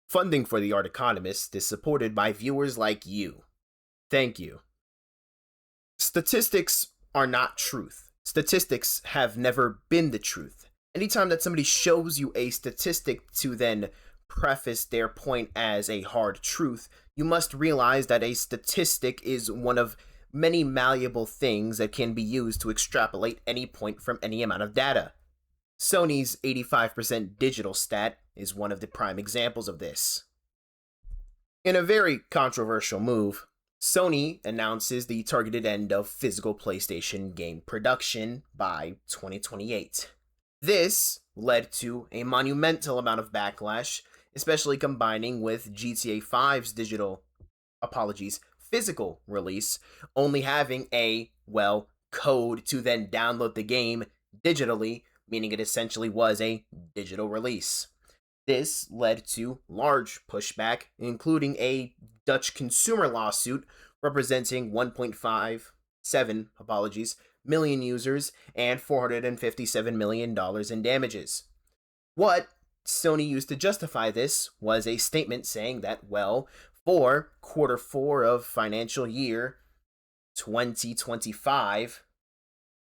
Funding for The Art Economist is supported by viewers like you. Thank you. Statistics are not truth. Statistics have never been the truth. Anytime that somebody shows you a statistic to then preface their point as a hard truth, you must realize that a statistic is one of many malleable things that can be used to extrapolate any point from any amount of data. Sony's 85% digital stat is one of the prime examples of this. In a very controversial move, Sony announces the targeted end of physical PlayStation game production by 2028. This led to a monumental amount of backlash, especially combining with GTA 5's physical release, only having a, code to then download the game digitally, meaning it essentially was a digital release. This led to large pushback, including a Dutch consumer lawsuit representing 1.57 million users and $457 million in damages. What Sony used to justify this was a statement saying that, for quarter four of financial year 2025,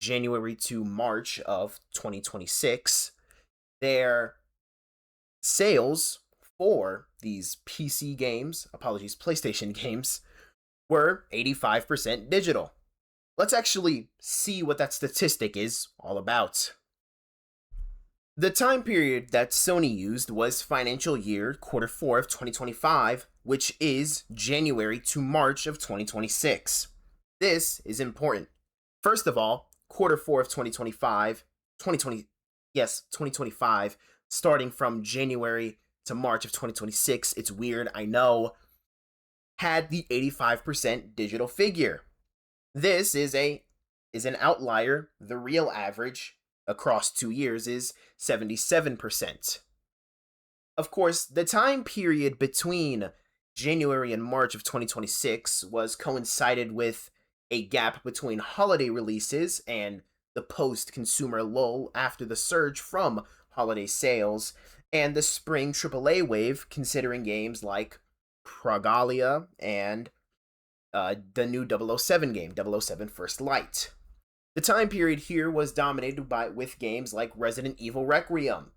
January to March of 2026, their sales for these PlayStation games, were 85% digital. Let's actually see what that statistic is all about. The time period that Sony used was financial year quarter four of 2025, which is January to March of 2026. This is important. First of all, quarter four of 2025, starting from January to March of 2026, it's weird, I know, had the 85% digital figure. This is an outlier. The real average across 2 years is 77%. Of course, the time period between January and March of 2026 was coincided with a gap between holiday releases and the post-consumer lull after the surge from holiday sales, and the spring AAA wave, considering games like Pragalia and the new 007 game, 007 First Light. The time period here was dominated with games like Resident Evil Requiem.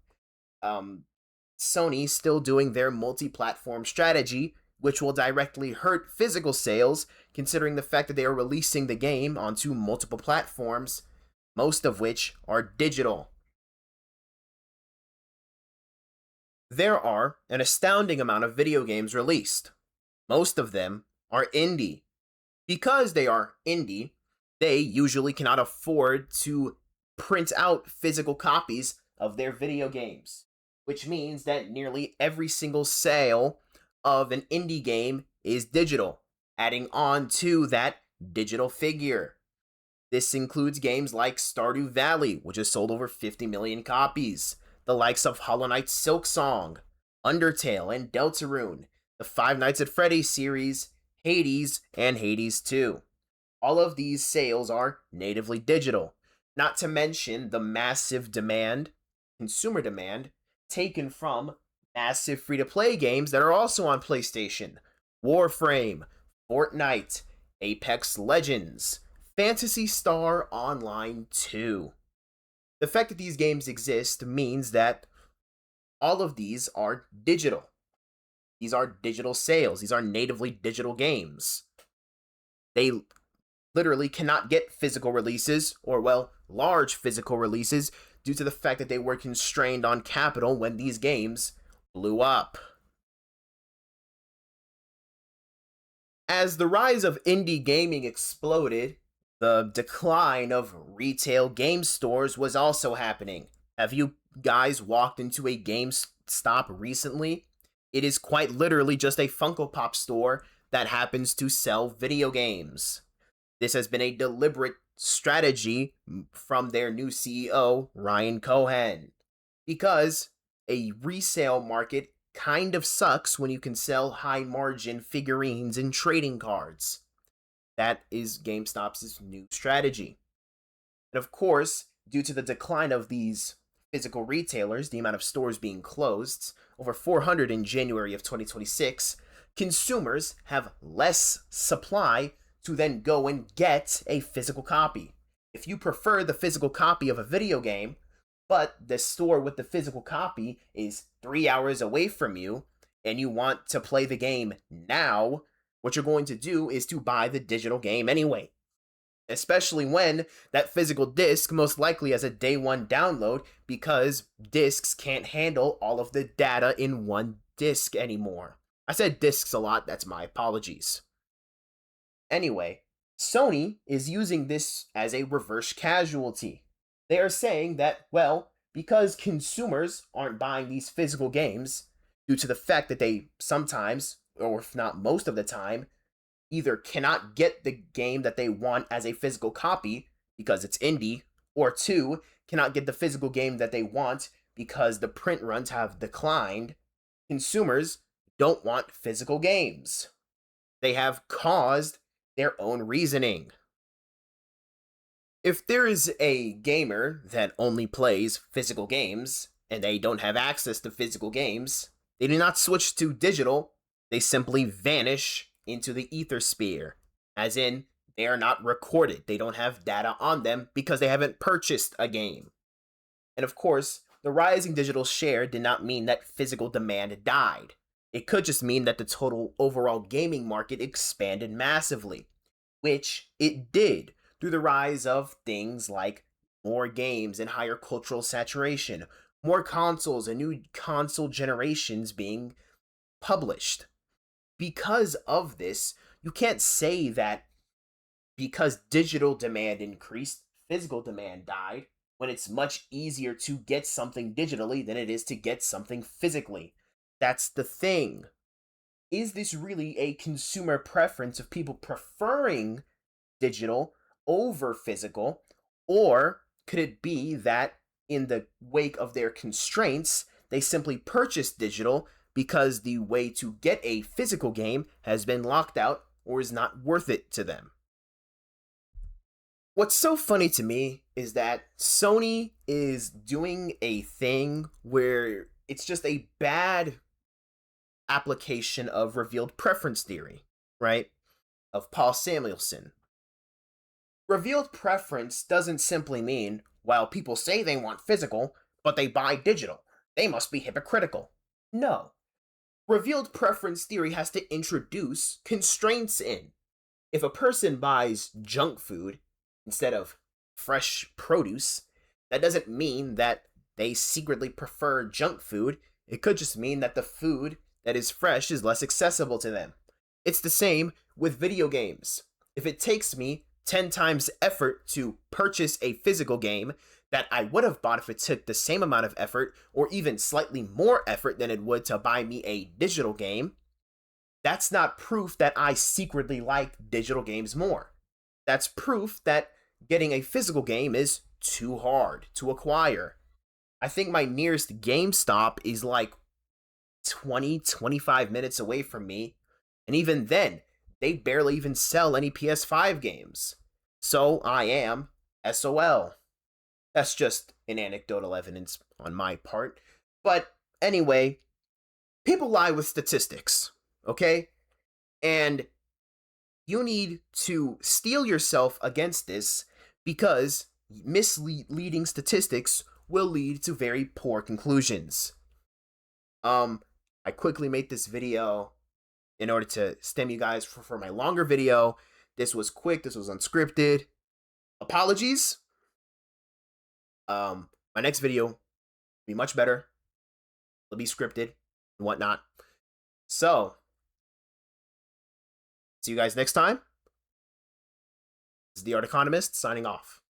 Sony still doing their multi-platform strategy, which will directly hurt physical sales, considering the fact that they are releasing the game onto multiple platforms, most of which are digital. There are an astounding amount of video games released. Most of them are indie. Because they are indie, they usually cannot afford to print out physical copies of their video games, which means that nearly every single sale of an indie game is digital, adding on to that digital figure. This includes games like Stardew Valley, which has sold over 50 million copies, the likes of Hollow Knight Silksong, Undertale, and Deltarune, the Five Nights at Freddy's series, Hades, and Hades 2. All of these sales are natively digital, not to mention the massive demand, consumer demand, taken from massive free-to-play games that are also on PlayStation. Warframe, Fortnite, Apex Legends, Phantasy Star Online 2. The fact that these games exist means that all of these are digital. These are digital sales. These are natively digital games. They literally cannot get physical releases, or, large physical releases, due to the fact that they were constrained on capital when these games blew up. As the rise of indie gaming exploded, the decline of retail game stores was also happening. Have you guys walked into a GameStop recently? It is quite literally just a Funko Pop store that happens to sell video games. This has been a deliberate strategy from their new CEO, Ryan Cohen, because a resale market kind of sucks when you can sell high-margin figurines and trading cards. That is GameStop's new strategy. And of course, due to the decline of these physical retailers, the amount of stores being closed, over 400 in January of 2026, consumers have less supply to then go and get a physical copy. If you prefer the physical copy of a video game, but the store with the physical copy is 3 hours away from you, and you want to play the game now, what you're going to do is to buy the digital game anyway. Especially when that physical disc most likely has a day one download, because discs can't handle all of the data in one disc anymore. I said discs a lot, that's my apologies. Anyway, Sony is using this as a reverse casualty. They are saying that, well, because consumers aren't buying these physical games due to the fact that they sometimes, or if not most of the time, either cannot get the game that they want as a physical copy because it's indie, or two, cannot get the physical game that they want because the print runs have declined, consumers don't want physical games. They have caused their own reasoning. If there is a gamer that only plays physical games and they don't have access to physical games, they do not switch to digital, they simply vanish into the ether sphere, as in they are not recorded, they don't have data on them because they haven't purchased a game. And of course, the rising digital share did not mean that physical demand died. It could just mean that the total overall gaming market expanded massively, which it did through the rise of things like more games and higher cultural saturation, more consoles and new console generations being published. Because of this, you can't say that because digital demand increased, physical demand died, when it's much easier to get something digitally than it is to get something physically. That's the thing. Is this really a consumer preference of people preferring digital over physical? Or could it be that in the wake of their constraints, they simply purchased digital because the way to get a physical game has been locked out or is not worth it to them? What's so funny to me is that Sony is doing a thing where it's just a bad application of revealed preference theory, right? Of Paul Samuelson. Revealed preference doesn't simply mean, well, people say they want physical, but they buy digital. They must be hypocritical. No. Revealed preference theory has to introduce constraints in. If a person buys junk food instead of fresh produce, that doesn't mean that they secretly prefer junk food. It could just mean that the food that is fresh is less accessible to them. It's the same with video games. If it takes me 10 times effort to purchase a physical game that I would have bought if it took the same amount of effort, or even slightly more effort than it would to buy me a digital game, that's not proof that I secretly like digital games more. That's proof that getting a physical game is too hard to acquire. I think my nearest GameStop is like 25 minutes away from me, and even then, they barely even sell any PS5 games. So I am SOL. That's just an anecdotal evidence on my part. But anyway, people lie with statistics, okay? And you need to steel yourself against this, because misleading statistics will lead to very poor conclusions. I quickly made this video in order to stem you guys for my longer video. This was quick, this was unscripted. Apologies. My next video will be much better. It'll be scripted and whatnot. So, see you guys next time. This is the Art Economist signing off.